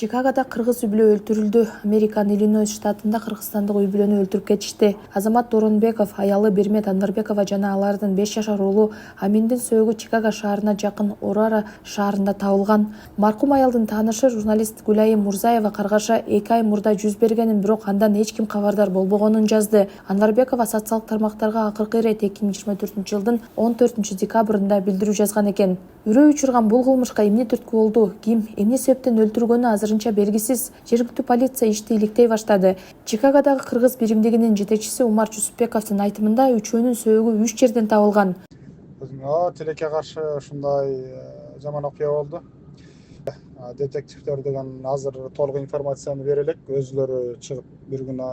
Чикагода кыргыз үй-бүлө өлтүрүлдү. Американын Иллинойс штатында кыргызстандык үй-бүлөнү өлтүрүп кетишти. Азамат Доронбеков, аялы Бермет Андарбекова жана алардын 5 жашар уулу Аминдин сөөгү Чикаго шаарына жакын Орара шаарында табылган. Маркум аялдын таанышы журналист Гүлайым Мурзаева каргаша 2 ай мурда жүз бергенин, бирок андан эч ким кабардар болбогонун жазды. Андарбекова социалдык тармактарга акыркы ирет 2024-жылдын 14 декабрында билдирүү жазган экен. Үрөө учурган бул кылмышка эмне түрткү болду, ким, эмне себептен өлтүргөнү азырынча белгисиз. Жергиликтүү полиция ишти иликтей баштады. Чикагодагы кыргыз биримдигинин жетекчиси Умар Жусупбековдун айтымында үчөөнүн сөөгү 3 жерден табылган. Тилекке каршы ушундай жаман окуя болду. Детективдер деген азыр толук информацияны бере элек. Өзүлөрү чыгып бир күн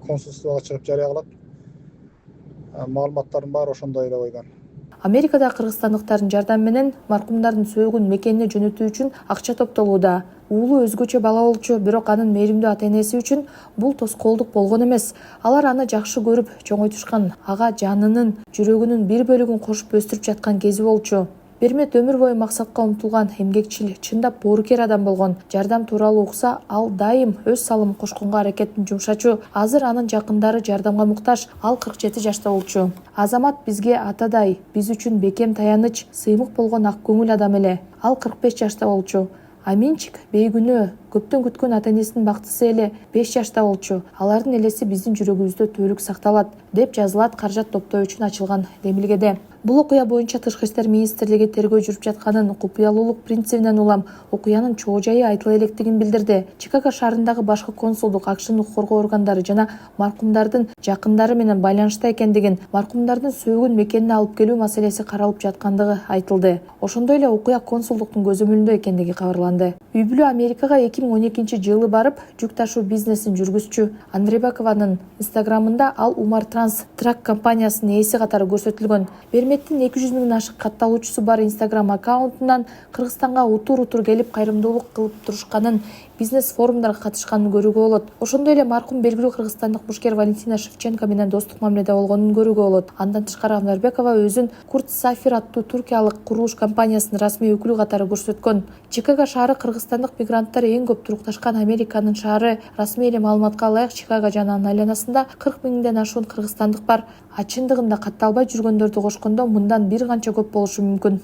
консулствого чыгып жарыя кылат. Маалыматтардын баары ошондой деп ойдон. Америкада кыргызстандыктардын жардамы менен маркумдардын сөөгүн мекенине жөнөтүү үчүн акча топтолууда. Уулу өзгөчө бала болчу, бирок анын мээримдүү ата-энеси үчүн бул тоскоолдук болгон эмес. Алар аны жакшы көрүп, чоңойтушкан, ага жанынын, жүрөгүнүн бир бөлүгүн кошуп өстүрүп жаткан кези болчу. Бермет өмүр бою максатка умтулган, эмгекчил, чындап боорукер адам болгон. Жардам тууралуу укса, ал дайым өз салымын кошконго аракетин жумшачу. Азыр анын жакындары жардамга муктаж. Ал 47 жашта болчу. Азамат бизге атадай, биз үчүн бекем таяныч, сыймык болгон ак көңүл адам эле. Ал 45 жашта болчу. Аминчик бейгүнөө, көптөн күткөн ата-энесинин бактысы эле 5 жашта болчу. Алардын элеси биздин жүрөгүбүздө түбөлүк сакталат, деп жазылат каражат топтоо үчүн ачылган демилгеде. Бул окуя боюнча Тышкы иштер министрлиги тергөө жүрүп жатканын, купуялуулук принцибинен улам окуянын чоо жайы айтыла электигин билдирди. Чикаго шаарындагы башкы консулдук акчын коргоо органдары жана маркумдардын жакындары менен байланышта экендигин, маркумдардын сөөгүн мекенине алып келүү маселеси каралып жаткандыгы айтылды. Ошондой эле окуя консулдуктун көзөмөлүндө экендиги кабарланды. Үй-бүлө Америкага 2012-жылы барып, жүк ташуу бизнесин жүргүзчү. Андарбекованын инстаграмында ал Умар Транс Трак компаниясынын ээси катары көрсөтүлгөн. Берметтин 200 миңден ашык катталуучусу бар Инстаграм аккаунтунан Кыргызстанга утур-утур келип кайрымдуулук кылып турушканын, бизнес форумдарга катышканын көрүүгө болот. Ошондой эле маркум белгилүү кыргызстандык мушкер Валентина Шевченко менен достук мамиледе болгонун көрүүгө болот. Андан тышкары Андарбекова өзүн Курт Сафир аттуу туркиялык курулуш компаниясынын расмий өкүлү катары көрсөткөн. Чикаго шаары кыргызстандык мигранттар эң көп турукташкан Американын шаары. Расмий эле маалыматка ылайык, Чикаго жана анын айланасында 40 миңден ашуун кыргызстандык бар. Чындыгында катталбай жүргөндөрдү кошкондо мындан бир канча көп болушу мүмкүн.